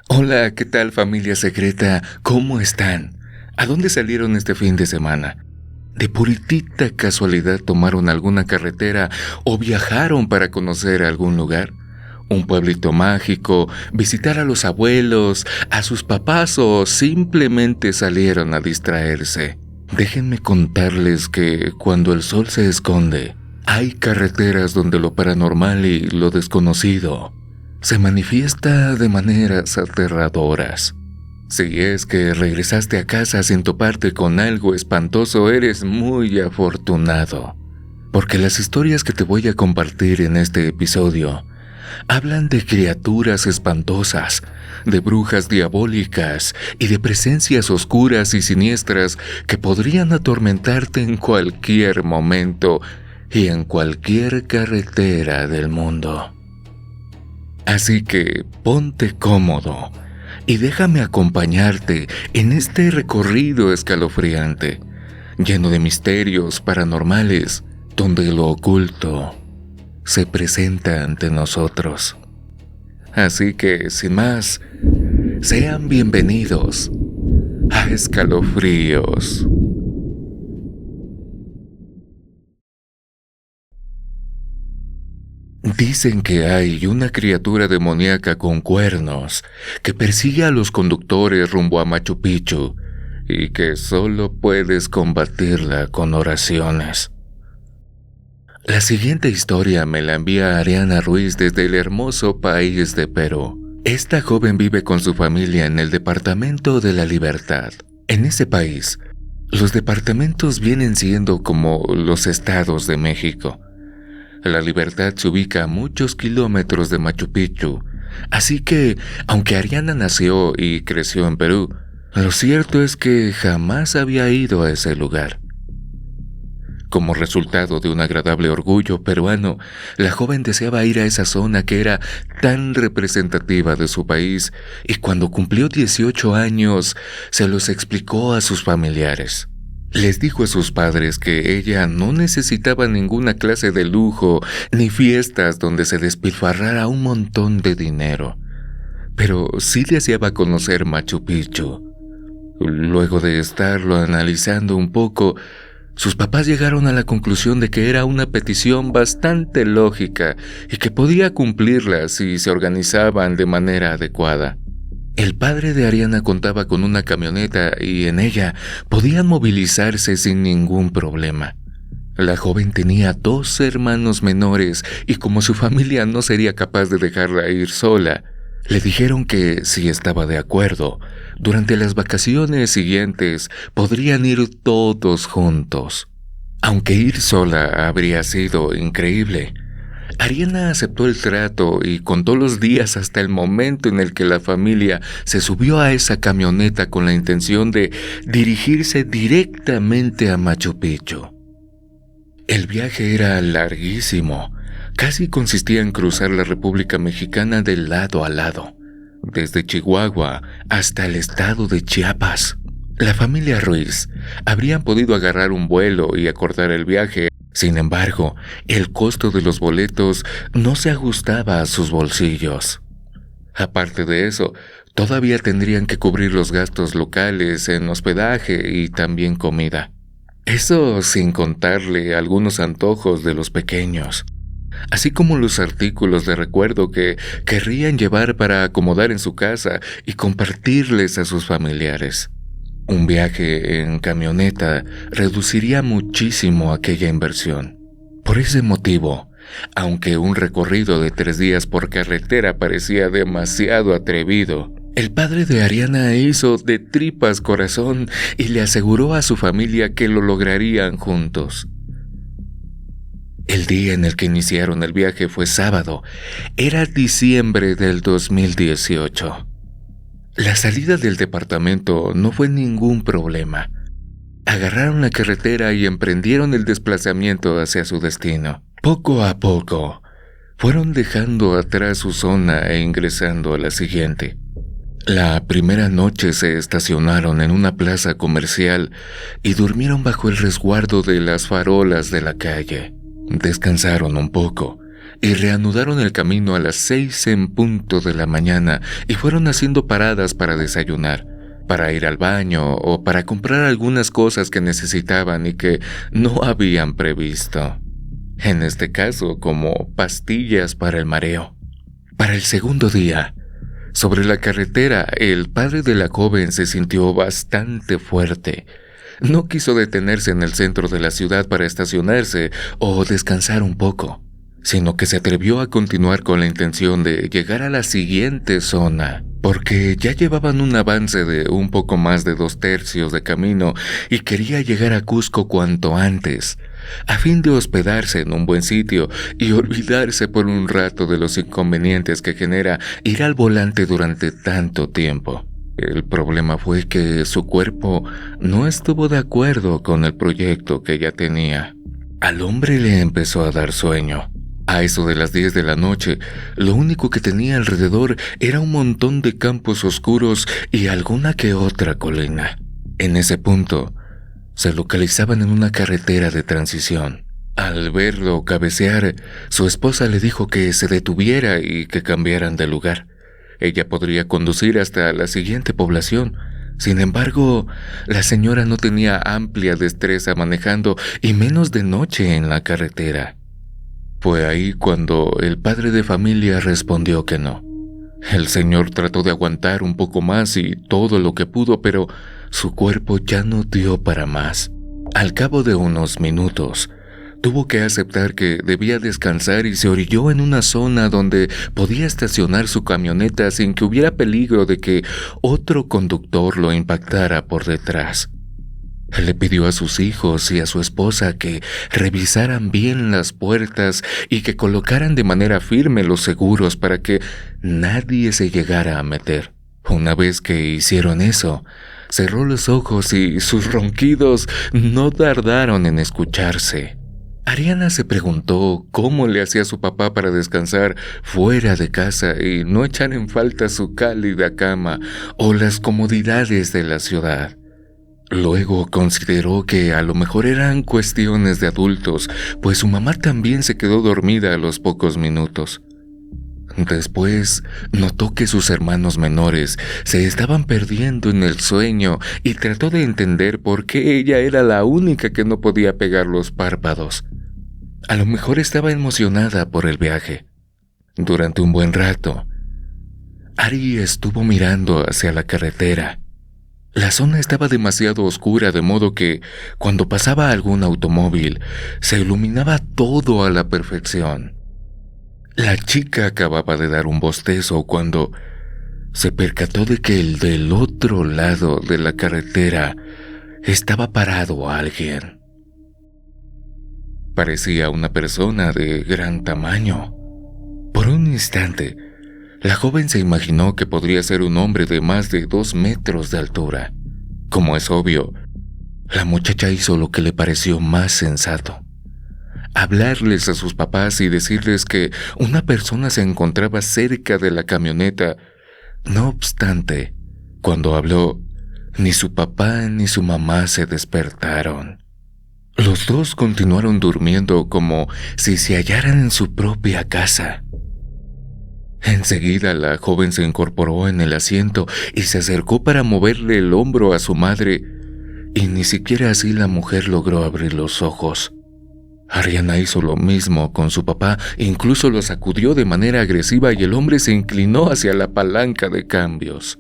Hola, ¿qué tal familia secreta? ¿Cómo están? ¿A dónde salieron este fin de semana? ¿De puritita casualidad tomaron alguna carretera o viajaron para conocer algún lugar? ¿Un pueblito mágico, visitar a los abuelos, a sus papás o simplemente salieron a distraerse? Déjenme contarles que cuando el sol se esconde, hay carreteras donde lo paranormal y lo desconocido se manifiesta de maneras aterradoras. Si es que regresaste a casa sin toparte con algo espantoso, eres muy afortunado, porque las historias que te voy a compartir en este episodio hablan de criaturas espantosas, de brujas diabólicas y de presencias oscuras y siniestras que podrían atormentarte en cualquier momento y en cualquier carretera del mundo. Así que ponte cómodo y déjame acompañarte en este recorrido escalofriante, lleno de misterios paranormales, donde lo oculto se presenta ante nosotros. Así que, sin más, sean bienvenidos a Escalofríos. Dicen que hay una criatura demoníaca con cuernos que persigue a los conductores rumbo a Machu Picchu y que solo puedes combatirla con oraciones. La siguiente historia me la envía Ariana Ruiz desde el hermoso país de Perú. Esta joven vive con su familia en el departamento de La Libertad. En ese país, los departamentos vienen siendo como los estados de México. La Libertad se ubica a muchos kilómetros de Machu Picchu, así que, aunque Ariana nació y creció en Perú, lo cierto es que jamás había ido a ese lugar. Como resultado de un agradable orgullo peruano, la joven deseaba ir a esa zona que era tan representativa de su país, y cuando cumplió 18 años, se los explicó a sus familiares. Les dijo a sus padres que ella no necesitaba ninguna clase de lujo ni fiestas donde se despilfarrara un montón de dinero, pero sí deseaba conocer Machu Picchu. Luego de estarlo analizando un poco, sus papás llegaron a la conclusión de que era una petición bastante lógica y que podía cumplirla si se organizaban de manera adecuada. El padre de Ariana contaba con una camioneta y en ella podían movilizarse sin ningún problema. La joven tenía 2 hermanos menores y como su familia no sería capaz de dejarla ir sola, le dijeron que, si estaba de acuerdo, durante las vacaciones siguientes podrían ir todos juntos. Aunque ir sola habría sido increíble, Ariana aceptó el trato y contó los días hasta el momento en el que la familia se subió a esa camioneta con la intención de dirigirse directamente a Machu Picchu. El viaje era larguísimo, casi consistía en cruzar la República Mexicana de lado a lado, desde Chihuahua hasta el estado de Chiapas. La familia Ruiz habrían podido agarrar un vuelo y acordar el viaje. Sin embargo, el costo de los boletos no se ajustaba a sus bolsillos. Aparte de eso, todavía tendrían que cubrir los gastos locales en hospedaje y también comida. Eso sin contarle algunos antojos de los pequeños, así como los artículos de recuerdo que querrían llevar para acomodar en su casa y compartirles a sus familiares. Un viaje en camioneta reduciría muchísimo aquella inversión. Por ese motivo, aunque un recorrido de 3 días por carretera parecía demasiado atrevido, el padre de Ariana hizo de tripas corazón y le aseguró a su familia que lo lograrían juntos. El día en el que iniciaron el viaje fue sábado, era diciembre del 2018. La salida del departamento no fue ningún problema. Agarraron la carretera y emprendieron el desplazamiento hacia su destino. Poco a poco, fueron dejando atrás su zona e ingresando a la siguiente. La primera noche se estacionaron en una plaza comercial y durmieron bajo el resguardo de las farolas de la calle. Descansaron un poco y reanudaron el camino a las 6 en punto de la mañana y fueron haciendo paradas para desayunar, para ir al baño o para comprar algunas cosas que necesitaban y que no habían previsto. En este caso, como pastillas para el mareo. Para el segundo día, sobre la carretera, el padre de la joven se sintió bastante fuerte. No quiso detenerse en el centro de la ciudad para estacionarse o descansar un poco, sino que se atrevió a continuar con la intención de llegar a la siguiente zona, porque ya llevaban un avance de un poco más de 2/3 de camino y quería llegar a Cusco cuanto antes, a fin de hospedarse en un buen sitio y olvidarse por un rato de los inconvenientes que genera ir al volante durante tanto tiempo. El problema fue que su cuerpo no estuvo de acuerdo con el proyecto que ella tenía. Al hombre le empezó a dar sueño. A eso de las 10 de la noche, lo único que tenía alrededor era un montón de campos oscuros y alguna que otra colina. En ese punto, se localizaban en una carretera de transición. Al verlo cabecear, su esposa le dijo que se detuviera y que cambiaran de lugar. Ella podría conducir hasta la siguiente población. Sin embargo, la señora no tenía amplia destreza manejando y menos de noche en la carretera. Fue ahí cuando el padre de familia respondió que no. El señor trató de aguantar un poco más y todo lo que pudo, pero su cuerpo ya no dio para más. Al cabo de unos minutos, tuvo que aceptar que debía descansar y se orilló en una zona donde podía estacionar su camioneta sin que hubiera peligro de que otro conductor lo impactara por detrás. Le pidió a sus hijos y a su esposa que revisaran bien las puertas y que colocaran de manera firme los seguros para que nadie se llegara a meter. Una vez que hicieron eso, cerró los ojos y sus ronquidos no tardaron en escucharse. Ariana se preguntó cómo le hacía su papá para descansar fuera de casa y no echar en falta su cálida cama o las comodidades de la ciudad. Luego consideró que a lo mejor eran cuestiones de adultos, pues su mamá también se quedó dormida a los pocos minutos. Después notó que sus hermanos menores se estaban perdiendo en el sueño y trató de entender por qué ella era la única que no podía pegar los párpados. A lo mejor estaba emocionada por el viaje. Durante un buen rato, Ari estuvo mirando hacia la carretera. La zona estaba demasiado oscura, de modo que, cuando pasaba algún automóvil, se iluminaba todo a la perfección. La chica acababa de dar un bostezo cuando se percató de que del otro lado de la carretera estaba parado alguien. Parecía una persona de gran tamaño. Por un instante, la joven se imaginó que podría ser un hombre de más de 2 metros de altura. Como es obvio, la muchacha hizo lo que le pareció más sensato: hablarles a sus papás y decirles que una persona se encontraba cerca de la camioneta. No obstante, cuando habló, ni su papá ni su mamá se despertaron. Los dos continuaron durmiendo como si se hallaran en su propia casa. Enseguida la joven se incorporó en el asiento y se acercó para moverle el hombro a su madre, y ni siquiera así la mujer logró abrir los ojos. Ariana hizo lo mismo con su papá, incluso lo sacudió de manera agresiva y el hombre se inclinó hacia la palanca de cambios,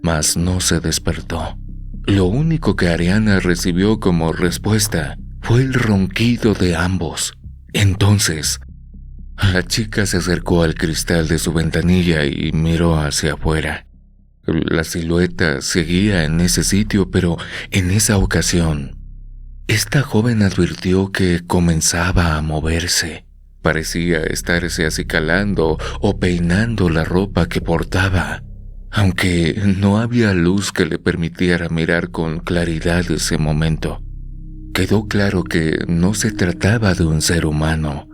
mas no se despertó. Lo único que Ariana recibió como respuesta fue el ronquido de ambos. Entonces, la chica se acercó al cristal de su ventanilla y miró hacia afuera. La silueta seguía en ese sitio, pero en esa ocasión, esta joven advirtió que comenzaba a moverse. Parecía estarse acicalando o peinando la ropa que portaba, aunque no había luz que le permitiera mirar con claridad ese momento. Quedó claro que no se trataba de un ser humano,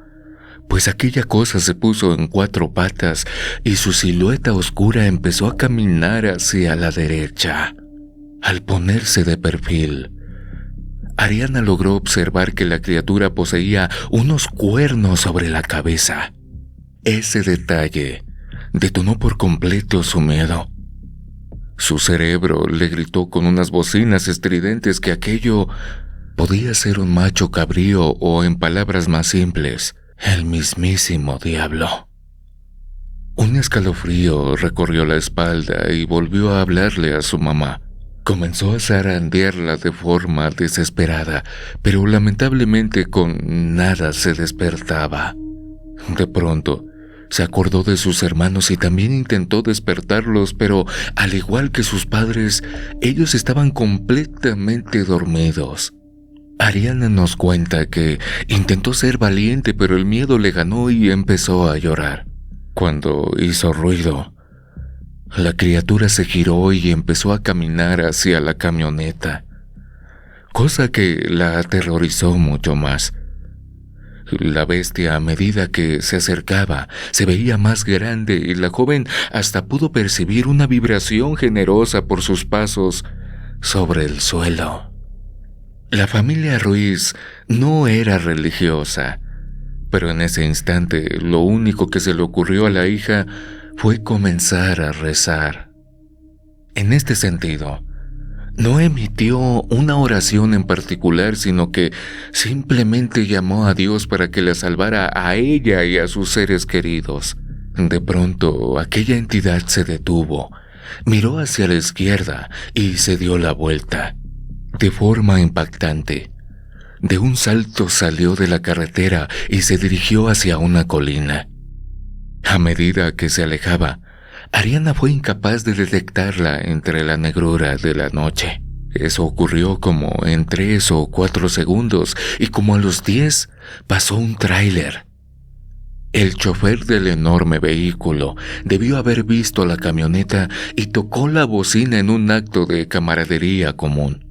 pues aquella cosa se puso en 4 patas y su silueta oscura empezó a caminar hacia la derecha. Al ponerse de perfil, Ariana logró observar que la criatura poseía unos cuernos sobre la cabeza. Ese detalle detonó por completo su miedo. Su cerebro le gritó con unas bocinas estridentes que aquello podía ser un macho cabrío o, en palabras más simples, el mismísimo diablo. Un escalofrío recorrió la espalda y volvió a hablarle a su mamá. Comenzó a zarandearla de forma desesperada, pero lamentablemente con nada se despertaba. De pronto, se acordó de sus hermanos y también intentó despertarlos, pero al igual que sus padres, ellos estaban completamente dormidos. Ariana nos cuenta que intentó ser valiente, pero el miedo le ganó y empezó a llorar. Cuando hizo ruido, la criatura se giró y empezó a caminar hacia la camioneta, cosa que la aterrorizó mucho más. La bestia, a medida que se acercaba, se veía más grande y la joven hasta pudo percibir una vibración generosa por sus pasos sobre el suelo. La familia Ruiz no era religiosa, pero en ese instante lo único que se le ocurrió a la hija fue comenzar a rezar. En este sentido, no emitió una oración en particular, sino que simplemente llamó a Dios para que la salvara a ella y a sus seres queridos. De pronto, aquella entidad se detuvo, miró hacia la izquierda y se dio la vuelta. De forma impactante, de un salto salió de la carretera y se dirigió hacia una colina. A medida que se alejaba, Ariana fue incapaz de detectarla entre la negrura de la noche. Eso ocurrió como en 3 o 4 segundos y como a los 10 pasó un tráiler. El chofer del enorme vehículo debió haber visto la camioneta y tocó la bocina en un acto de camaradería común.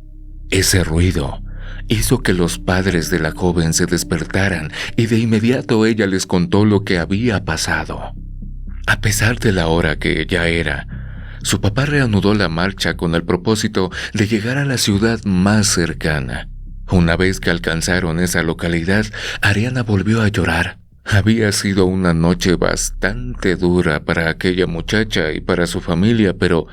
Ese ruido hizo que los padres de la joven se despertaran y de inmediato ella les contó lo que había pasado. A pesar de la hora que ya era, su papá reanudó la marcha con el propósito de llegar a la ciudad más cercana. Una vez que alcanzaron esa localidad, Ariana volvió a llorar. Había sido una noche bastante dura para aquella muchacha y para su familia, pero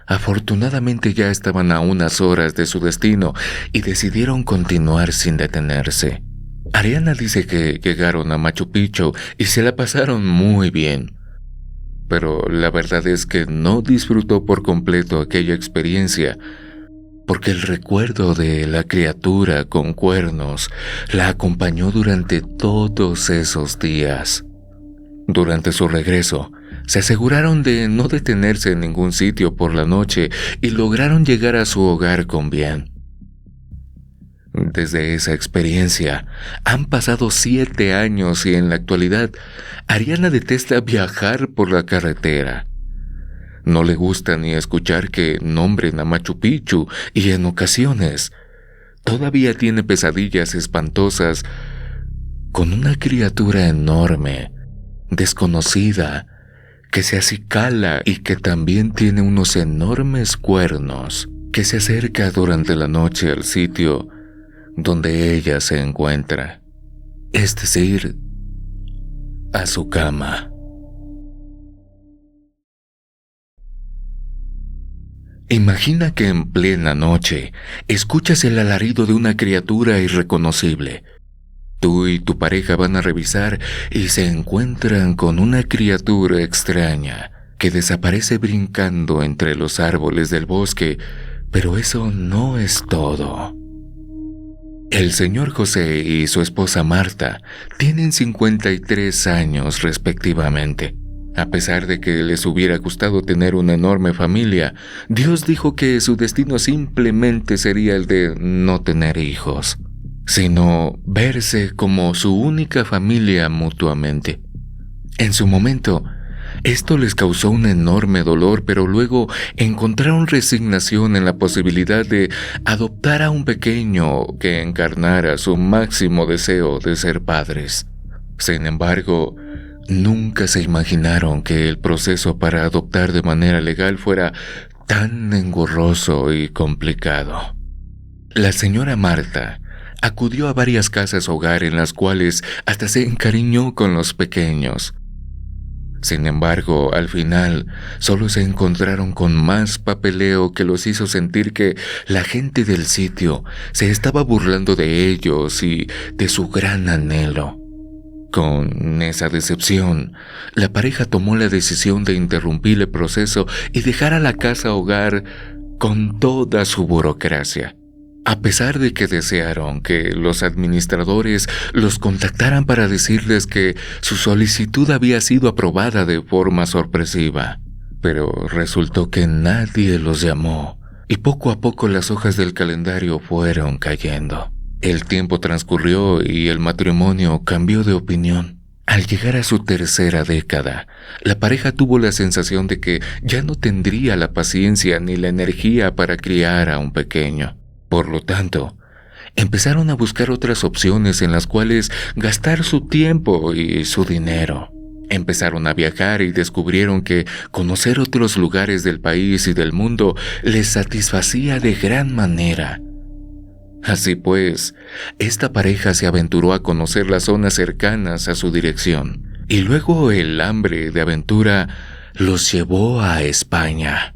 afortunadamente ya estaban a unas horas de su destino y decidieron continuar sin detenerse. Ariana dice que llegaron a Machu Picchu y se la pasaron muy bien, pero la verdad es que no disfrutó por completo aquella experiencia, porque el recuerdo de la criatura con cuernos la acompañó durante todos esos días. Durante su regreso, se aseguraron de no detenerse en ningún sitio por la noche y lograron llegar a su hogar con bien. Desde esa experiencia, han pasado 7 años y en la actualidad, Ariana detesta viajar por la carretera. No le gusta ni escuchar que nombren a Machu Picchu y en ocasiones todavía tiene pesadillas espantosas con una criatura enorme, desconocida, que se acicala y que también tiene unos enormes cuernos, que se acerca durante la noche al sitio donde ella se encuentra, es decir, a su cama. Imagina que en plena noche escuchas el alarido de una criatura irreconocible. Tú y tu pareja van a revisar y se encuentran con una criatura extraña que desaparece brincando entre los árboles del bosque, pero eso no es todo. El señor José y su esposa Marta tienen 53 años respectivamente. A pesar de que les hubiera gustado tener una enorme familia, Dios dijo que su destino simplemente sería el de no tener hijos, sino verse como su única familia mutuamente. En su momento, esto les causó un enorme dolor, pero luego encontraron resignación en la posibilidad de adoptar a un pequeño que encarnara su máximo deseo de ser padres. Sin embargo, nunca se imaginaron que el proceso para adoptar de manera legal fuera tan engorroso y complicado. La señora Marta acudió a varias casas hogar en las cuales hasta se encariñó con los pequeños, Sin embargo, al final, solo se encontraron con más papeleo que los hizo sentir que la gente del sitio se estaba burlando de ellos y de su gran anhelo. Con esa decepción, la pareja tomó la decisión de interrumpir el proceso y dejar a la casa hogar con toda su burocracia. A pesar de que desearon que los administradores los contactaran para decirles que su solicitud había sido aprobada de forma sorpresiva, pero resultó que nadie los llamó y poco a poco las hojas del calendario fueron cayendo. El tiempo transcurrió y el matrimonio cambió de opinión. Al llegar a su tercera década, la pareja tuvo la sensación de que ya no tendría la paciencia ni la energía para criar a un pequeño. Por lo tanto, empezaron a buscar otras opciones en las cuales gastar su tiempo y su dinero. Empezaron a viajar y descubrieron que conocer otros lugares del país y del mundo les satisfacía de gran manera. Así pues, esta pareja se aventuró a conocer las zonas cercanas a su dirección, y luego el hambre de aventura los llevó a España.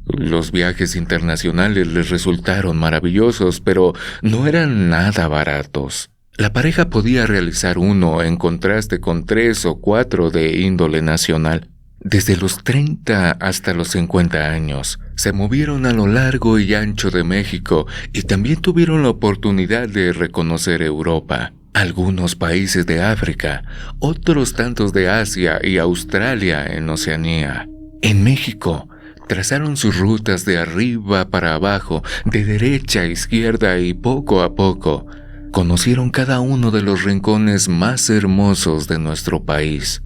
Los viajes internacionales les resultaron maravillosos, pero no eran nada baratos. La pareja podía realizar uno en contraste con 3 o 4 de índole nacional. Desde los 30 hasta los 50 años, se movieron a lo largo y ancho de México y también tuvieron la oportunidad de reconocer Europa, algunos países de África, otros tantos de Asia y Australia en Oceanía. En México, trazaron sus rutas de arriba para abajo, de derecha a izquierda y poco a poco, conocieron cada uno de los rincones más hermosos de nuestro país.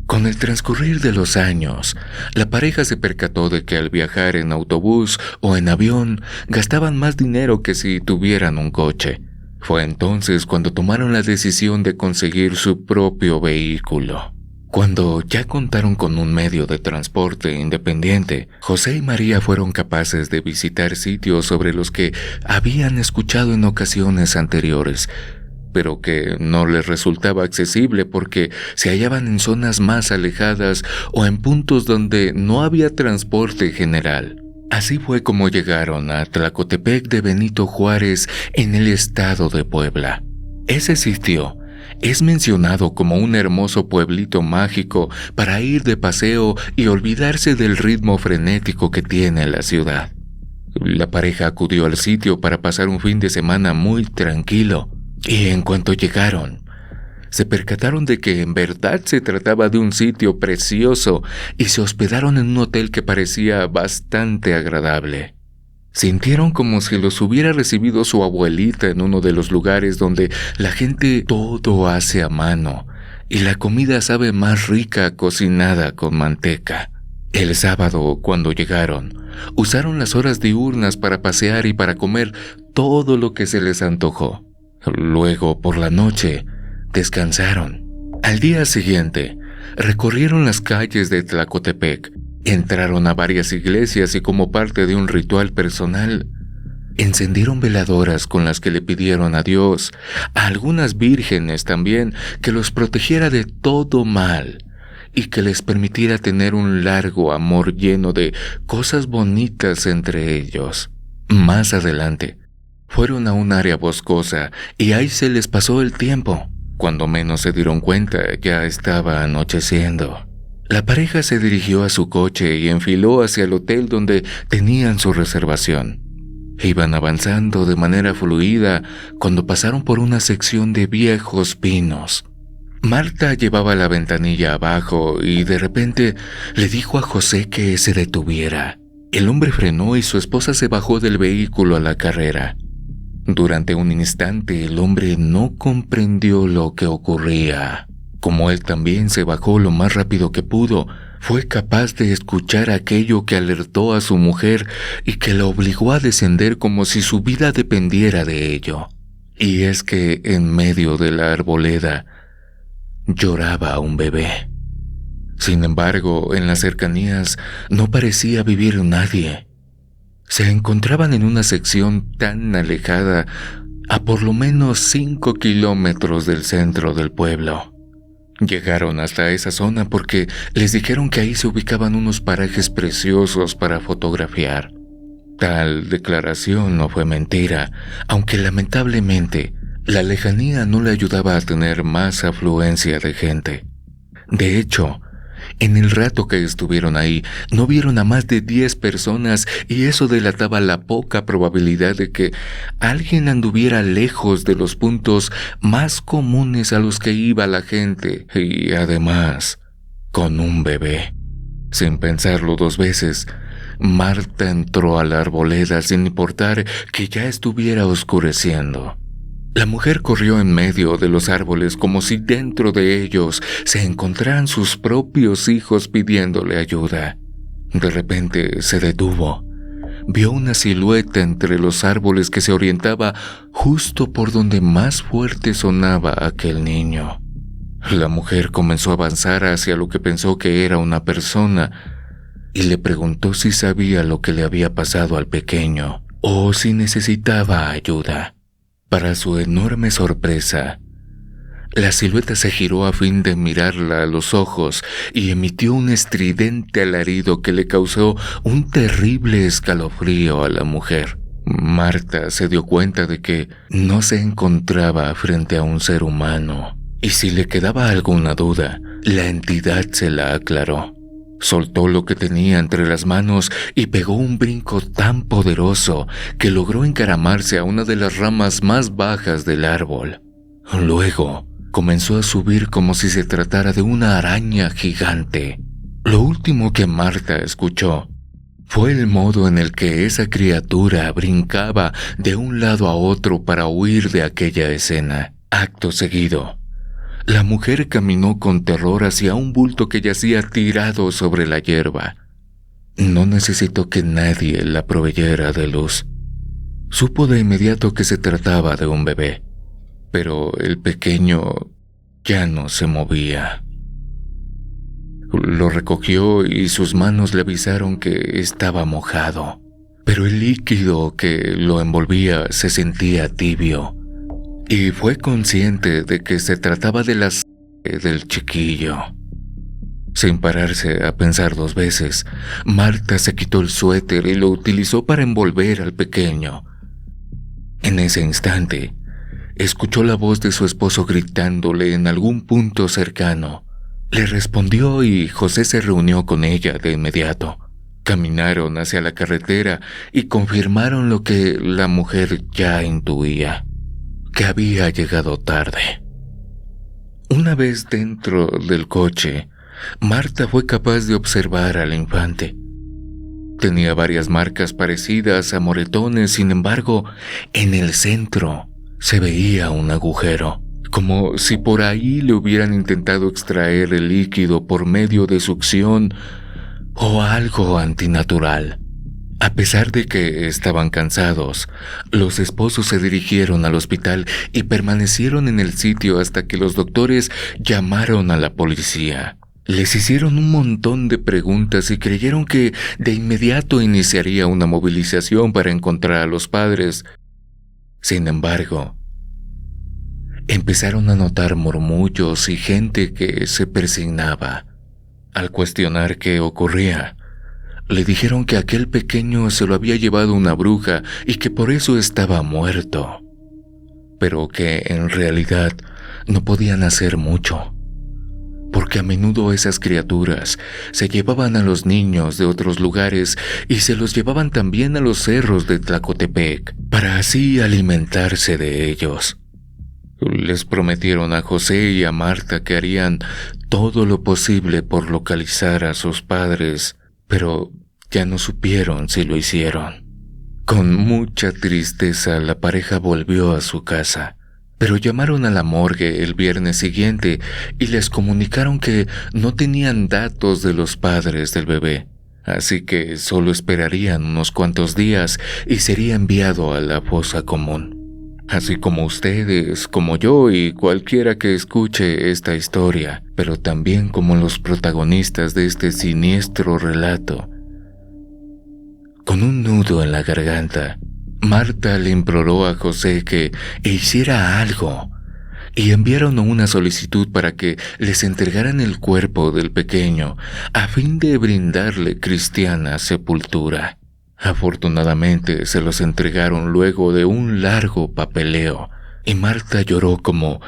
Con el transcurrir de los años, la pareja se percató de que al viajar en autobús o en avión gastaban más dinero que si tuvieran un coche. Fue entonces cuando tomaron la decisión de conseguir su propio vehículo. Cuando ya contaron con un medio de transporte independiente, José y María fueron capaces de visitar sitios sobre los que habían escuchado en ocasiones anteriores, pero que no les resultaba accesible porque se hallaban en zonas más alejadas o en puntos donde no había transporte general. Así fue como llegaron a Tlacotepec de Benito Juárez en el estado de Puebla. Ese sitio es mencionado como un hermoso pueblito mágico para ir de paseo y olvidarse del ritmo frenético que tiene la ciudad. La pareja acudió al sitio para pasar un fin de semana muy tranquilo, y en cuanto llegaron, se percataron de que en verdad se trataba de un sitio precioso y se hospedaron en un hotel que parecía bastante agradable. Sintieron como si los hubiera recibido su abuelita en uno de los lugares donde la gente todo hace a mano y la comida sabe más rica cocinada con manteca. El sábado, cuando llegaron, usaron las horas diurnas para pasear y para comer todo lo que se les antojó. Luego, por la noche, descansaron. Al día siguiente, recorrieron las calles de Tlacotepec. Entraron a varias iglesias y como parte de un ritual personal, encendieron veladoras con las que le pidieron a Dios, a algunas vírgenes también, que los protegiera de todo mal y que les permitiera tener un largo amor lleno de cosas bonitas entre ellos. Más adelante, fueron a un área boscosa y ahí se les pasó el tiempo. Cuando menos se dieron cuenta, ya estaba anocheciendo. La pareja se dirigió a su coche y enfiló hacia el hotel donde tenían su reservación. Iban avanzando de manera fluida cuando pasaron por una sección de viejos pinos. Marta llevaba la ventanilla abajo y de repente le dijo a José que se detuviera. El hombre frenó y su esposa se bajó del vehículo a la carrera. Durante un instante el hombre no comprendió lo que ocurría. Como él también se bajó lo más rápido que pudo, fue capaz de escuchar aquello que alertó a su mujer y que la obligó a descender como si su vida dependiera de ello. Y es que en medio de la arboleda lloraba un bebé. Sin embargo, en las cercanías no parecía vivir nadie. Se encontraban en una sección tan alejada, a por lo menos 5 kilómetros del centro del pueblo. Llegaron hasta esa zona porque les dijeron que ahí se ubicaban unos parajes preciosos para fotografiar. Tal declaración no fue mentira, aunque lamentablemente la lejanía no le ayudaba a tener más afluencia de gente. De hecho, en el rato que estuvieron ahí, no vieron a más de 10 personas y eso delataba la poca probabilidad de que alguien anduviera lejos de los puntos más comunes a los que iba la gente y además con un bebé. Sin pensarlo dos veces, Marta entró a la arboleda sin importar que ya estuviera oscureciendo. La mujer corrió en medio de los árboles como si dentro de ellos se encontraran sus propios hijos pidiéndole ayuda. De repente se detuvo. Vio una silueta entre los árboles que se orientaba justo por donde más fuerte sonaba aquel niño. La mujer comenzó a avanzar hacia lo que pensó que era una persona y le preguntó si sabía lo que le había pasado al pequeño o si necesitaba ayuda. Para su enorme sorpresa, la silueta se giró a fin de mirarla a los ojos y emitió un estridente alarido que le causó un terrible escalofrío a la mujer. Marta se dio cuenta de que no se encontraba frente a un ser humano, y si le quedaba alguna duda, la entidad se la aclaró. Soltó lo que tenía entre las manos y pegó un brinco tan poderoso que logró encaramarse a una de las ramas más bajas del árbol. Luego, comenzó a subir como si se tratara de una araña gigante. Lo último que Marta escuchó fue el modo en el que esa criatura brincaba de un lado a otro para huir de aquella escena. Acto seguido, la mujer caminó con terror hacia un bulto que yacía tirado sobre la hierba. No necesitó que nadie la proveyera de luz. Supo de inmediato que se trataba de un bebé, pero el pequeño ya no se movía. Lo recogió y sus manos le avisaron que estaba mojado, pero el líquido que lo envolvía se sentía tibio. Y fue consciente de que se trataba de la sangre del chiquillo. Sin pararse a pensar dos veces, Marta se quitó el suéter y lo utilizó para envolver al pequeño. En ese instante, escuchó la voz de su esposo gritándole en algún punto cercano. Le respondió y José se reunió con ella de inmediato. Caminaron hacia la carretera y confirmaron lo que la mujer ya intuía: que había llegado tarde. Una vez dentro del coche, Marta fue capaz de observar al infante. Tenía varias marcas parecidas a moretones, sin embargo, en el centro se veía un agujero, como si por ahí le hubieran intentado extraer el líquido por medio de succión o algo antinatural. A pesar de que estaban cansados, los esposos se dirigieron al hospital y permanecieron en el sitio hasta que los doctores llamaron a la policía. Les hicieron un montón de preguntas y creyeron que de inmediato iniciaría una movilización para encontrar a los padres. Sin embargo, empezaron a notar murmullos y gente que se persignaba. Al cuestionar qué ocurría, le dijeron que aquel pequeño se lo había llevado una bruja y que por eso estaba muerto, pero que en realidad no podían hacer mucho, porque a menudo esas criaturas se llevaban a los niños de otros lugares y se los llevaban también a los cerros de Tlacotepec, para así alimentarse de ellos. Les prometieron a José y a Marta que harían todo lo posible por localizar a sus padres, pero ya no supieron si lo hicieron. Con mucha tristeza, la pareja volvió a su casa, pero llamaron a la morgue el viernes siguiente y les comunicaron que no tenían datos de los padres del bebé, así que solo esperarían unos cuantos días y sería enviado a la fosa común. Así como ustedes, como yo y cualquiera que escuche esta historia, pero también como los protagonistas de este siniestro relato. Con un nudo en la garganta, Marta le imploró a José que hiciera algo, y enviaron una solicitud para que les entregaran el cuerpo del pequeño a fin de brindarle cristiana sepultura. Afortunadamente se los entregaron luego de un largo papeleo, y Marta lloró como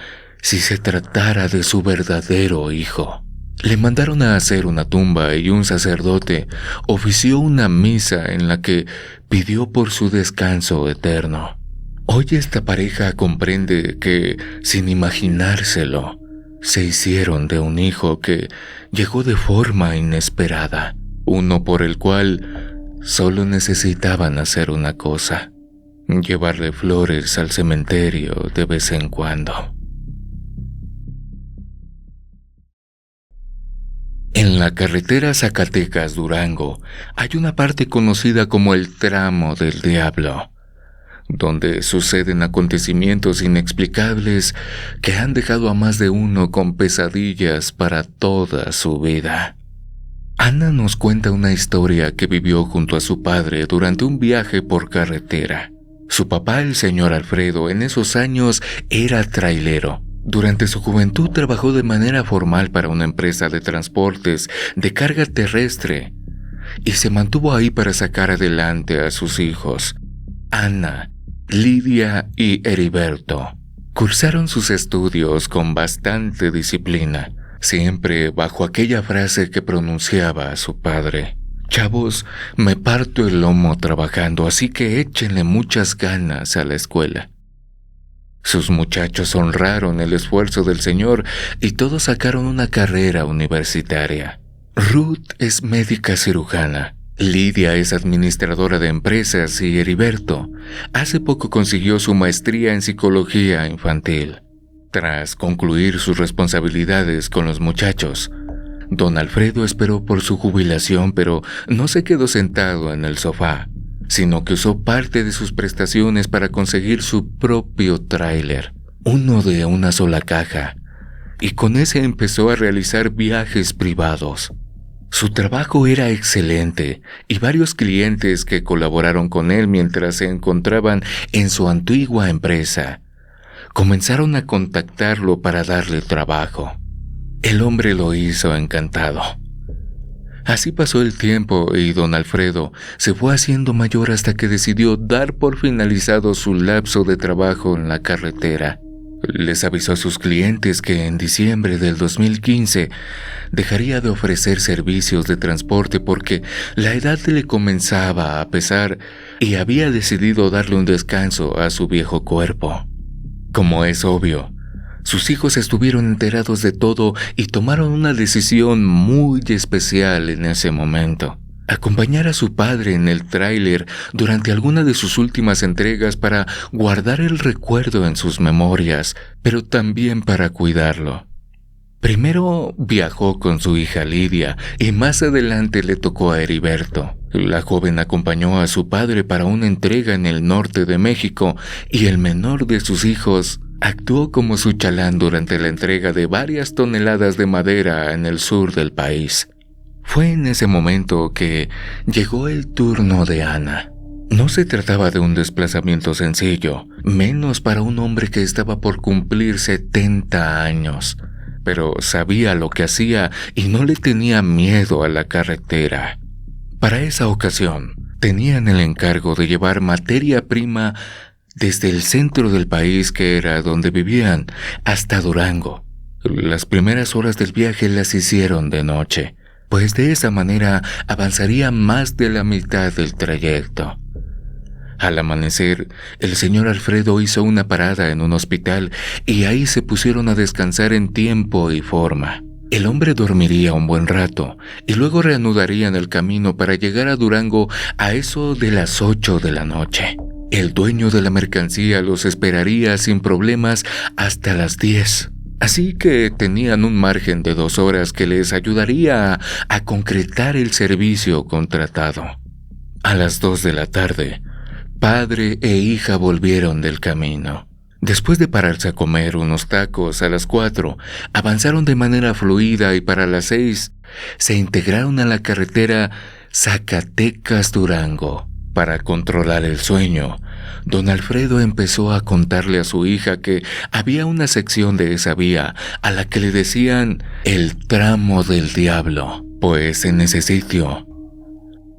si se tratara de su verdadero hijo. Le mandaron a hacer una tumba y un sacerdote ofició una misa en la que pidió por su descanso eterno. Hoy esta pareja comprende que, sin imaginárselo, se hicieron de un hijo que llegó de forma inesperada, uno por el cual solo necesitaban hacer una cosa: llevarle flores al cementerio de vez en cuando. En la carretera Zacatecas-Durango hay una parte conocida como el Tramo del Diablo, donde suceden acontecimientos inexplicables que han dejado a más de uno con pesadillas para toda su vida. Ana nos cuenta una historia que vivió junto a su padre durante un viaje por carretera. Su papá, el señor Alfredo, en esos años era trailero. Durante su juventud trabajó de manera formal para una empresa de transportes de carga terrestre y se mantuvo ahí para sacar adelante a sus hijos, Ana, Lidia y Heriberto. Cursaron sus estudios con bastante disciplina, siempre bajo aquella frase que pronunciaba su padre: «Chavos, me parto el lomo trabajando, así que échenle muchas ganas a la escuela». Sus muchachos honraron el esfuerzo del señor y todos sacaron una carrera universitaria. Ruth es médica cirujana, Lidia es administradora de empresas y Heriberto hace poco consiguió su maestría en psicología infantil. Tras concluir sus responsabilidades con los muchachos, don Alfredo esperó por su jubilación, pero no se quedó sentado en el sofá, sino que usó parte de sus prestaciones para conseguir su propio tráiler, uno de una sola caja, y con ese empezó a realizar viajes privados. Su trabajo era excelente y varios clientes que colaboraron con él mientras se encontraban en su antigua empresa comenzaron a contactarlo para darle trabajo. El hombre lo hizo encantado. Así pasó el tiempo y don Alfredo se fue haciendo mayor hasta que decidió dar por finalizado su lapso de trabajo en la carretera. Les avisó a sus clientes que en diciembre del 2015 dejaría de ofrecer servicios de transporte porque la edad le comenzaba a pesar y había decidido darle un descanso a su viejo cuerpo. Como es obvio, sus hijos estuvieron enterados de todo y tomaron una decisión muy especial en ese momento: acompañar a su padre en el tráiler durante alguna de sus últimas entregas para guardar el recuerdo en sus memorias, pero también para cuidarlo. Primero viajó con su hija Lidia y más adelante le tocó a Heriberto. La joven acompañó a su padre para una entrega en el norte de México y el menor de sus hijos actuó como su chalán durante la entrega de varias toneladas de madera en el sur del país. Fue en ese momento que llegó el turno de Ana. No se trataba de un desplazamiento sencillo, menos para un hombre que estaba por cumplir 70 años, pero sabía lo que hacía y no le tenía miedo a la carretera. Para esa ocasión, tenían el encargo de llevar materia prima desde el centro del país, que era donde vivían, hasta Durango. Las primeras horas del viaje las hicieron de noche, pues de esa manera avanzaría más de la mitad del trayecto. Al amanecer, el señor Alfredo hizo una parada en un hospital y ahí se pusieron a descansar en tiempo y forma. El hombre dormiría un buen rato y luego reanudarían el camino para llegar a Durango a eso de las 8 de la noche. El dueño de la mercancía los esperaría sin problemas hasta las 10. Así que tenían un margen de 2 horas que les ayudaría a concretar el servicio contratado. A las 2 de la tarde, padre e hija volvieron del camino. Después de pararse a comer unos tacos a las 4, avanzaron de manera fluida y para las 6 se integraron a la carretera Zacatecas-Durango. Para controlar el sueño, don Alfredo empezó a contarle a su hija que había una sección de esa vía a la que le decían el tramo del diablo, pues en ese sitio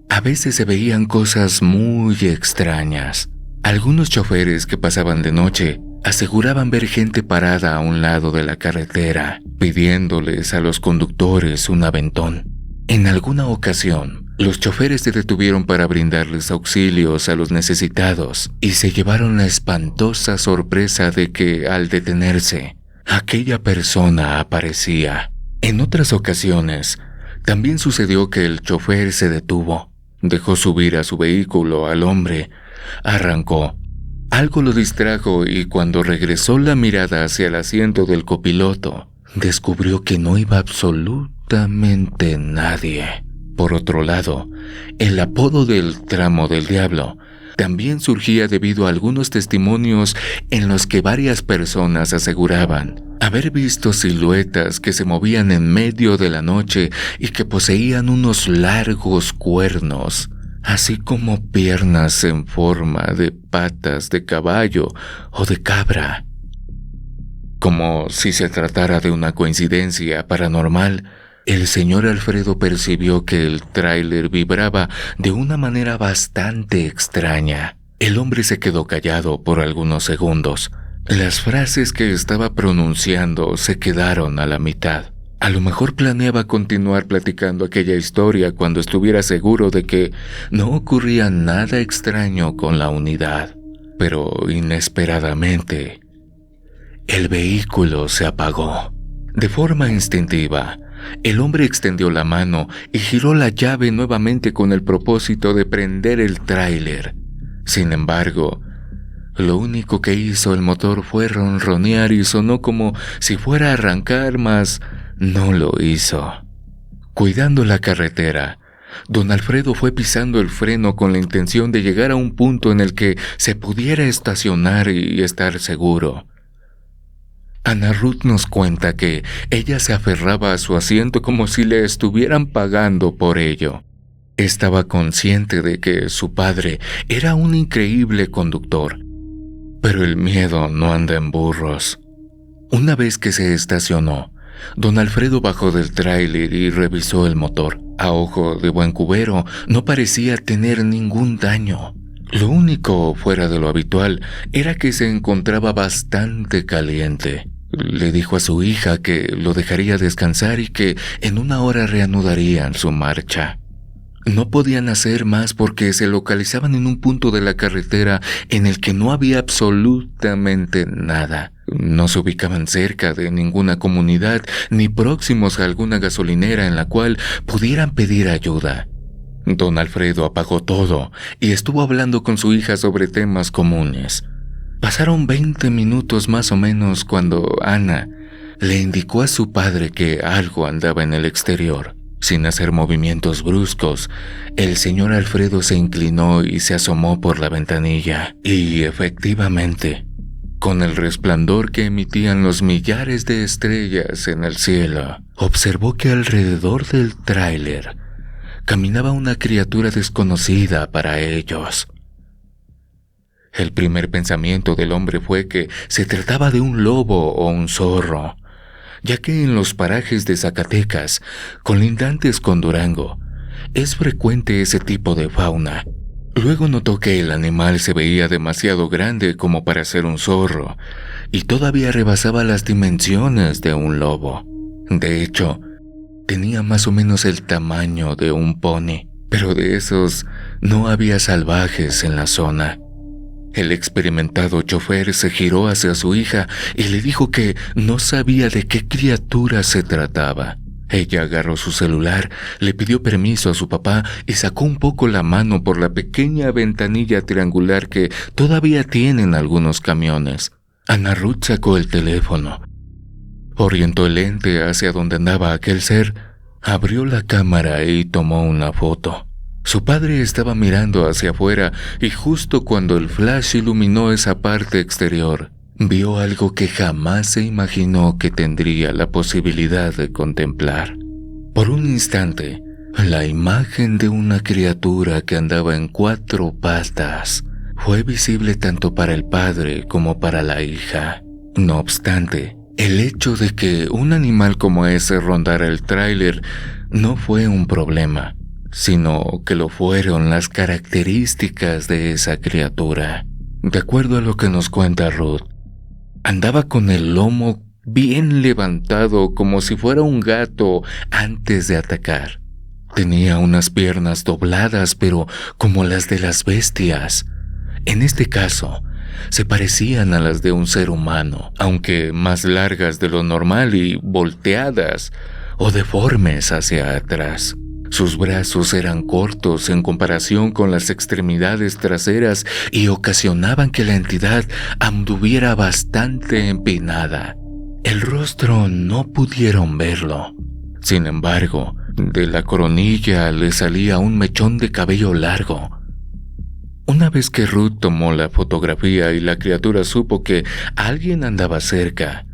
a veces se veían cosas muy extrañas. Algunos choferes que pasaban de noche aseguraban ver gente parada a un lado de la carretera, pidiéndoles a los conductores un aventón. En alguna ocasión, los choferes se detuvieron para brindarles auxilios a los necesitados y se llevaron la espantosa sorpresa de que, al detenerse, aquella persona aparecía. En otras ocasiones, también sucedió que el chofer se detuvo, dejó subir a su vehículo al hombre, arrancó. Algo lo distrajo y cuando regresó la mirada hacia el asiento del copiloto, descubrió que no iba absolutamente nadie. Por otro lado, el apodo del tramo del diablo también surgía debido a algunos testimonios en los que varias personas aseguraban haber visto siluetas que se movían en medio de la noche y que poseían unos largos cuernos, así como piernas en forma de patas de caballo o de cabra. Como si se tratara de una coincidencia paranormal, el señor Alfredo percibió que el tráiler vibraba de una manera bastante extraña. El hombre se quedó callado por algunos segundos. Las frases que estaba pronunciando se quedaron a la mitad. A lo mejor planeaba continuar platicando aquella historia cuando estuviera seguro de que no ocurría nada extraño con la unidad. Pero inesperadamente, el vehículo se apagó. De forma instintiva, el hombre extendió la mano y giró la llave nuevamente con el propósito de prender el tráiler. Sin embargo, lo único que hizo el motor fue ronronear y sonó como si fuera a arrancar, mas no lo hizo. Cuidando la carretera, don Alfredo fue pisando el freno con la intención de llegar a un punto en el que se pudiera estacionar y estar seguro. Ana Ruth nos cuenta que ella se aferraba a su asiento como si le estuvieran pagando por ello. Estaba consciente de que su padre era un increíble conductor, pero el miedo no anda en burros. Una vez que se estacionó, don Alfredo bajó del tráiler y revisó el motor. A ojo de buen cubero, no parecía tener ningún daño. Lo único fuera de lo habitual era que se encontraba bastante caliente. Le dijo a su hija que lo dejaría descansar y que en una hora reanudarían su marcha. No podían hacer más porque se localizaban en un punto de la carretera en el que no había absolutamente nada. No se ubicaban cerca de ninguna comunidad ni próximos a alguna gasolinera en la cual pudieran pedir ayuda. Don Alfredo apagó todo y estuvo hablando con su hija sobre temas comunes. Pasaron 20 minutos más o menos cuando Ana le indicó a su padre que algo andaba en el exterior. Sin hacer movimientos bruscos, el señor Alfredo se inclinó y se asomó por la ventanilla. Y efectivamente, con el resplandor que emitían los millares de estrellas en el cielo, observó que alrededor del tráiler caminaba una criatura desconocida para ellos. El primer pensamiento del hombre fue que se trataba de un lobo o un zorro, ya que en los parajes de Zacatecas, colindantes con Durango, es frecuente ese tipo de fauna. Luego notó que el animal se veía demasiado grande como para ser un zorro, y todavía rebasaba las dimensiones de un lobo. De hecho, tenía más o menos el tamaño de un pony, pero de esos no había salvajes en la zona. El experimentado chofer se giró hacia su hija y le dijo que no sabía de qué criatura se trataba. Ella agarró su celular, le pidió permiso a su papá y sacó un poco la mano por la pequeña ventanilla triangular que todavía tienen algunos camiones. Ana Ruth sacó el teléfono, orientó el lente hacia donde andaba aquel ser, abrió la cámara y tomó una foto. Su padre estaba mirando hacia afuera y justo cuando el flash iluminó esa parte exterior, vio algo que jamás se imaginó que tendría la posibilidad de contemplar. Por un instante, La imagen de una criatura que andaba en 4 patas fue visible tanto para el padre como para la hija. No obstante, el hecho de que un animal como ese rondara el tráiler no fue un problema, sino que lo fueron las características de esa criatura. De acuerdo a lo que nos cuenta Ruth, andaba con el lomo bien levantado como si fuera un gato antes de atacar. Tenía unas piernas dobladas, pero como las de las bestias. En este caso, se parecían a las de un ser humano, aunque más largas de lo normal y volteadas o deformes hacia atrás. Sus brazos eran cortos en comparación con las extremidades traseras y ocasionaban que la entidad anduviera bastante empinada. El rostro no pudieron verlo. Sin embargo, de la coronilla le salía un mechón de cabello largo. Una vez que Ruth tomó la fotografía y la criatura supo que alguien andaba cerca,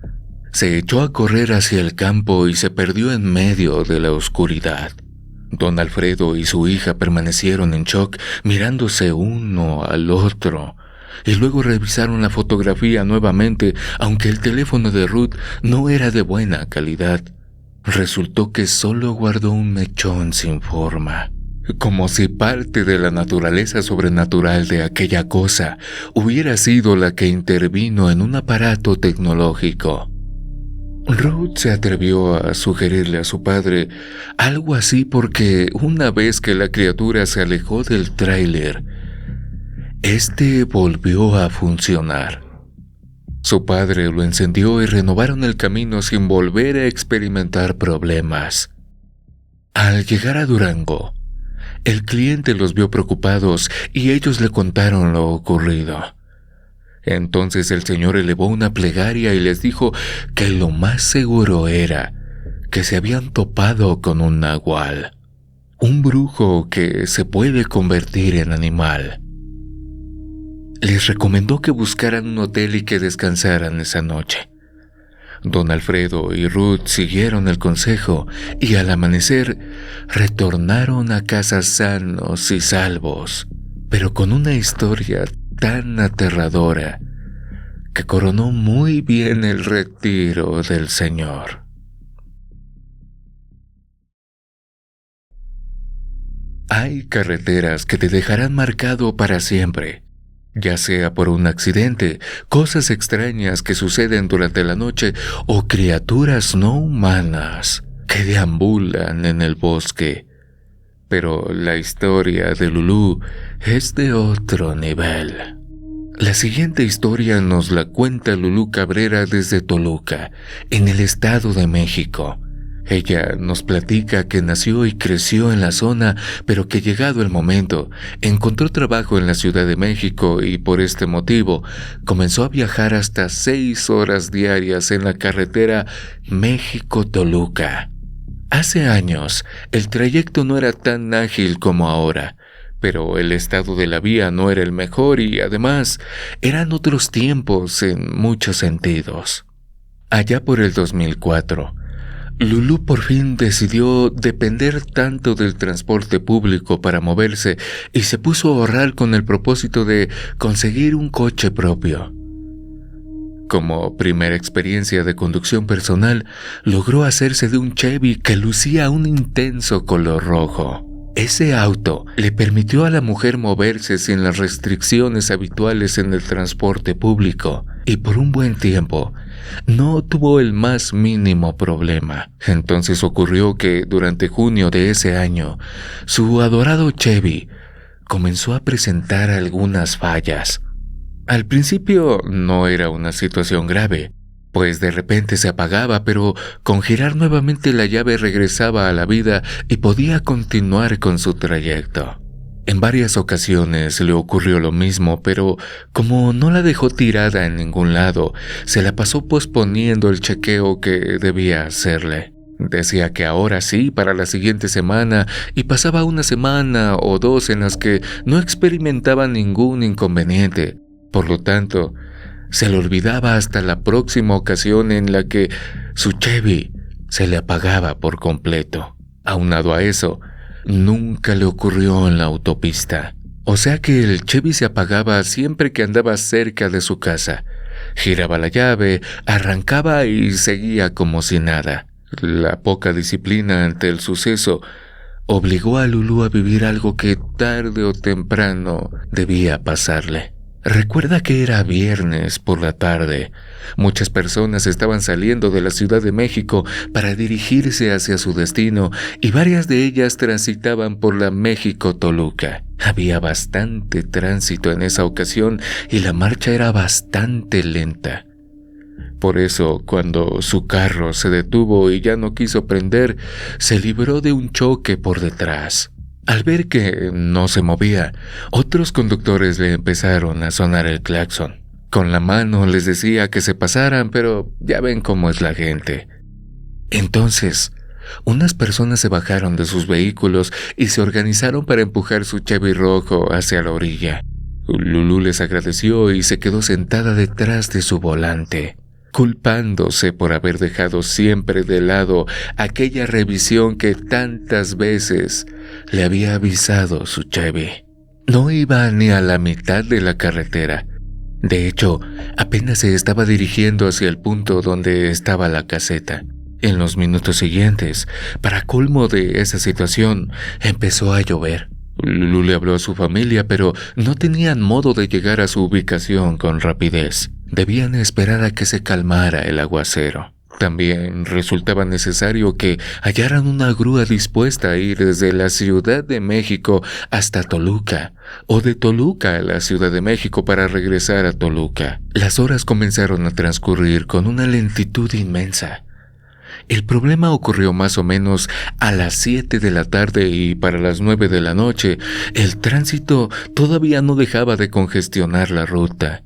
se echó a correr hacia el campo y se perdió en medio de la oscuridad. Don Alfredo y su hija permanecieron en shock, mirándose uno al otro, y luego revisaron la fotografía nuevamente, aunque el teléfono de Ruth no era de buena calidad. Resultó que solo guardó un mechón sin forma, como si parte de la naturaleza sobrenatural de aquella cosa hubiera sido la que intervino en un aparato tecnológico. Ruth se atrevió a sugerirle a su padre algo así porque una vez que la criatura se alejó del tráiler, este volvió a funcionar. Su padre lo encendió y renovaron el camino sin volver a experimentar problemas. Al llegar a Durango, el cliente los vio preocupados y ellos le contaron lo ocurrido. Entonces el señor elevó una plegaria y les dijo que lo más seguro era que se habían topado con un nahual, un brujo que se puede convertir en animal. Les recomendó que buscaran un hotel y que descansaran esa noche. Don Alfredo y Ruth siguieron el consejo y al amanecer retornaron a casa sanos y salvos, pero con una historia tan aterradora que coronó muy bien el retiro del señor. Hay carreteras que te dejarán marcado para siempre, ya sea por un accidente, cosas extrañas que suceden durante la noche o criaturas no humanas que deambulan en el bosque. Pero la historia de Lulú es de otro nivel. La siguiente historia nos la cuenta Lulú Cabrera desde Toluca, en el Estado de México. Ella nos platica que nació y creció en la zona, pero que llegado el momento, encontró trabajo en la Ciudad de México y por este motivo comenzó a viajar hasta 6 horas diarias en la carretera México-Toluca. Hace años, el trayecto no era tan ágil como ahora, pero el estado de la vía no era el mejor y además eran otros tiempos en muchos sentidos. Allá por el 2004, Lulú por fin decidió depender tanto del transporte público para moverse y se puso a ahorrar con el propósito de conseguir un coche propio. Como primera experiencia de conducción personal, logró hacerse de un Chevy que lucía un intenso color rojo. Ese auto le permitió a la mujer moverse sin las restricciones habituales en el transporte público y por un buen tiempo no tuvo el más mínimo problema. Entonces ocurrió que durante junio de ese año, su adorado Chevy comenzó a presentar algunas fallas. Al principio no era una situación grave, pues de repente se apagaba, pero con girar nuevamente la llave regresaba a la vida y podía continuar con su trayecto. En varias ocasiones le ocurrió lo mismo, pero como no la dejó tirada en ningún lado, se la pasó posponiendo el chequeo que debía hacerle. Decía que ahora sí, para la siguiente semana, y pasaba una semana o dos en las que no experimentaba ningún inconveniente. Por lo tanto, se le olvidaba hasta la próxima ocasión en la que su Chevy se le apagaba por completo. Aunado a eso, nunca le ocurrió en la autopista. O sea que el Chevy se apagaba siempre que andaba cerca de su casa. Giraba la llave, arrancaba y seguía como si nada. La poca disciplina ante el suceso obligó a Lulú a vivir algo que tarde o temprano debía pasarle. Recuerda que era viernes por la tarde. Muchas personas estaban saliendo de la Ciudad de México para dirigirse hacia su destino y varias de ellas transitaban por la México-Toluca. Había bastante tránsito en esa ocasión y la marcha era bastante lenta. Por eso, cuando su carro se detuvo y ya no quiso prender, se libró de un choque por detrás. Al ver que no se movía, otros conductores le empezaron a sonar el claxon. Con la mano les decía que se pasaran, pero ya ven cómo es la gente. Entonces, unas personas se bajaron de sus vehículos y se organizaron para empujar su Chevy rojo hacia la orilla. Lulú les agradeció y se quedó sentada detrás de su volante, culpándose por haber dejado siempre de lado aquella revisión que tantas veces le había avisado su Chevy. No iba ni a la mitad de la carretera. De hecho, apenas se estaba dirigiendo hacia el punto donde estaba la caseta. En los minutos siguientes, para colmo de esa situación, empezó a llover. Lulú le habló a su familia, pero no tenían modo de llegar a su ubicación con rapidez. Debían esperar a que se calmara el aguacero. También resultaba necesario que hallaran una grúa dispuesta a ir desde la Ciudad de México hasta Toluca, o de Toluca a la Ciudad de México para regresar a Toluca. Las horas comenzaron a transcurrir con una lentitud inmensa. El problema ocurrió más o menos a las 7 de la tarde y para las 9 de la noche, el tránsito todavía no dejaba de congestionar la ruta.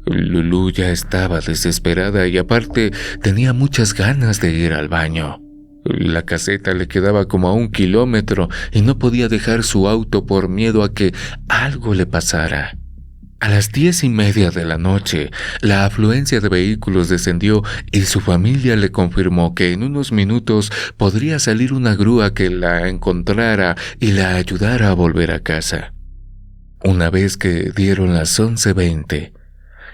Lulú ya estaba desesperada y aparte tenía muchas ganas de ir al baño. La caseta le quedaba como a 1 kilómetro y no podía dejar su auto por miedo a que algo le pasara. A las 10:30 de la noche, la afluencia de vehículos descendió y su familia le confirmó que en unos minutos podría salir una grúa que la encontrara y la ayudara a volver a casa. Una vez que dieron las 11:20,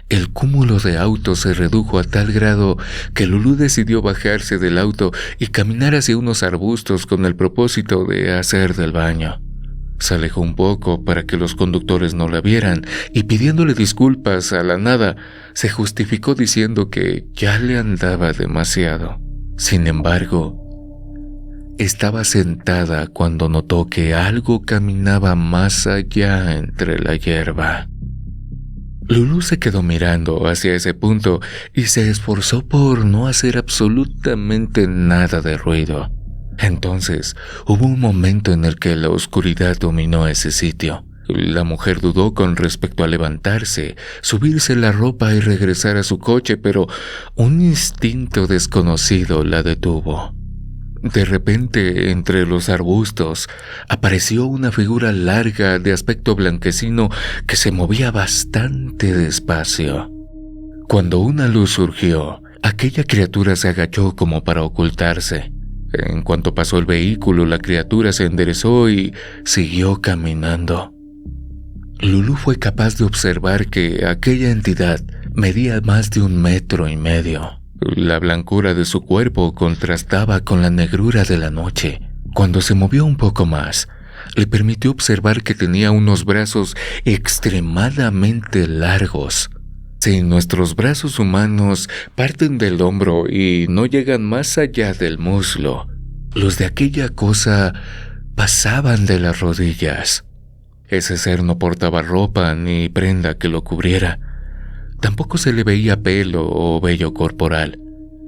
el cúmulo de autos se redujo a tal grado que Lulú decidió bajarse del auto y caminar hacia unos arbustos con el propósito de hacer del baño. Se alejó un poco para que los conductores no la vieran y pidiéndole disculpas a la nada, se justificó diciendo que ya le andaba demasiado. Sin embargo, estaba sentada cuando notó que algo caminaba más allá entre la hierba. Lulú se quedó mirando hacia ese punto y se esforzó por no hacer absolutamente nada de ruido. Entonces, hubo un momento en el que la oscuridad dominó ese sitio. La mujer dudó con respecto a levantarse, subirse la ropa y regresar a su coche, pero un instinto desconocido la detuvo. De repente, entre los arbustos, apareció una figura larga de aspecto blanquecino que se movía bastante despacio. Cuando una luz surgió, aquella criatura se agachó como para ocultarse. En cuanto pasó el vehículo, la criatura se enderezó y siguió caminando. Lulú fue capaz de observar que aquella entidad medía más de 1,5 metros. La blancura de su cuerpo contrastaba con la negrura de la noche. Cuando se movió un poco más, le permitió observar que tenía unos brazos extremadamente largos. Si nuestros brazos humanos parten del hombro y no llegan más allá del muslo, los de aquella cosa pasaban de las rodillas. Ese ser no portaba ropa ni prenda que lo cubriera. Tampoco se le veía pelo o vello corporal.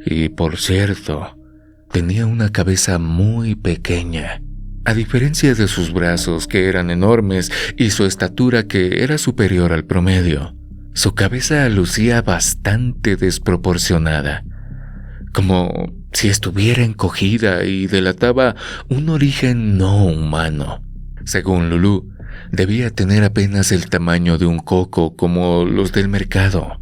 Y por cierto, tenía una cabeza muy pequeña. A diferencia de sus brazos, que eran enormes, y su estatura, que era superior al promedio, su cabeza lucía bastante desproporcionada, como si estuviera encogida y delataba un origen no humano. Según Lulú, debía tener apenas el tamaño de un coco como los del mercado.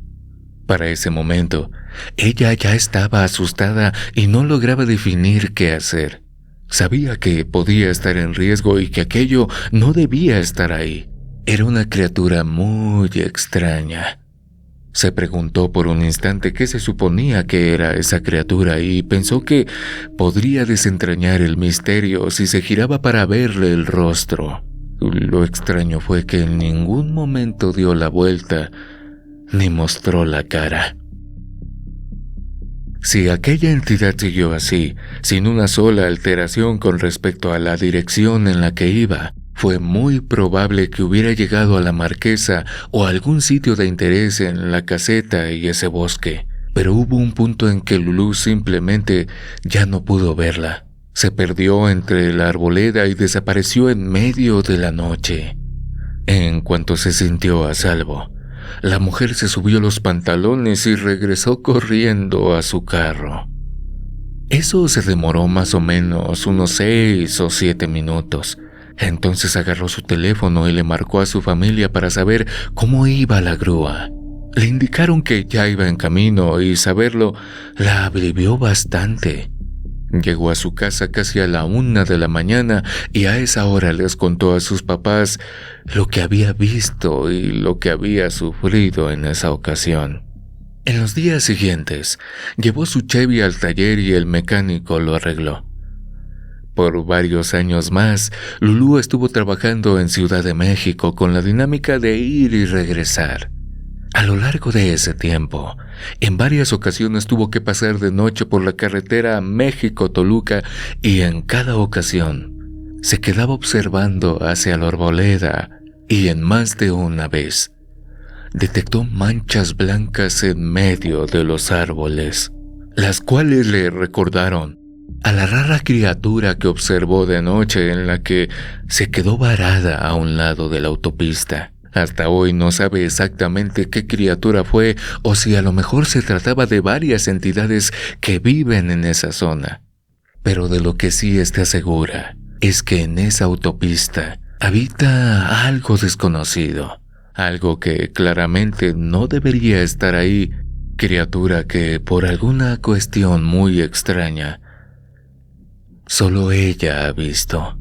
Para ese momento, ella ya estaba asustada y no lograba definir qué hacer. Sabía que podía estar en riesgo y que aquello no debía estar ahí. Era una criatura muy extraña. Se preguntó por un instante qué se suponía que era esa criatura y pensó que podría desentrañar el misterio si se giraba para verle el rostro. Lo extraño fue que en ningún momento dio la vuelta ni mostró la cara. Si aquella entidad siguió así, sin una sola alteración con respecto a la dirección en la que iba, fue muy probable que hubiera llegado a la Marquesa o a algún sitio de interés en la caseta y ese bosque. Pero hubo un punto en que Lulú simplemente ya no pudo verla. Se perdió entre la arboleda y desapareció en medio de la noche. En cuanto se sintió a salvo, la mujer se subió los pantalones y regresó corriendo a su carro. Eso se demoró más o menos unos 6 o 7 minutos. Entonces agarró su teléfono y le marcó a su familia para saber cómo iba la grúa. Le indicaron que ya iba en camino y saberlo la alivió bastante. Llegó a su casa casi a la 1 de la mañana y a esa hora les contó a sus papás lo que había visto y lo que había sufrido en esa ocasión. En los días siguientes, llevó su Chevy al taller y el mecánico lo arregló. Por varios años más, Lulú estuvo trabajando en Ciudad de México con la dinámica de ir y regresar. A lo largo de ese tiempo, en varias ocasiones tuvo que pasar de noche por la carretera México-Toluca y en cada ocasión se quedaba observando hacia la arboleda y en más de una vez detectó manchas blancas en medio de los árboles, las cuales le recordaron a la rara criatura que observó de noche en la que se quedó varada a un lado de la autopista. Hasta hoy no sabe exactamente qué criatura fue o si a lo mejor se trataba de varias entidades que viven en esa zona. Pero de lo que sí está segura es que en esa autopista habita algo desconocido, algo que claramente no debería estar ahí, criatura que por alguna cuestión muy extraña solo ella ha visto.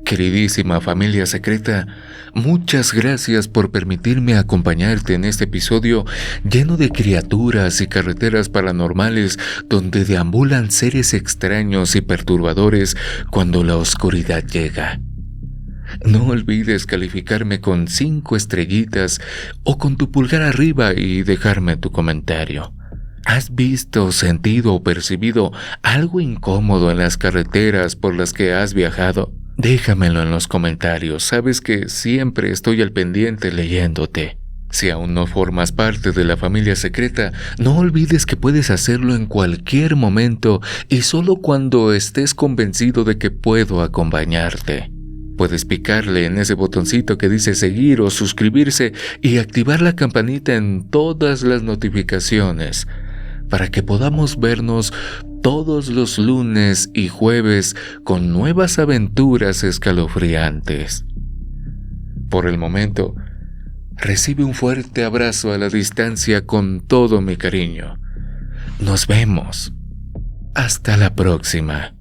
Queridísima familia secreta, muchas gracias por permitirme acompañarte en este episodio lleno de criaturas y carreteras paranormales donde deambulan seres extraños y perturbadores cuando la oscuridad llega. No olvides calificarme con 5 estrellitas o con tu pulgar arriba y dejarme tu comentario. ¿Has visto, sentido o percibido algo incómodo en las carreteras por las que has viajado? Déjamelo en los comentarios, sabes que siempre estoy al pendiente leyéndote. Si aún no formas parte de la familia secreta, no olvides que puedes hacerlo en cualquier momento y solo cuando estés convencido de que puedo acompañarte. Puedes picarle en ese botoncito que dice seguir o suscribirse y activar la campanita en todas las notificaciones para que podamos vernos todos los lunes y jueves con nuevas aventuras escalofriantes. Por el momento, recibe un fuerte abrazo a la distancia con todo mi cariño. Nos vemos. Hasta la próxima.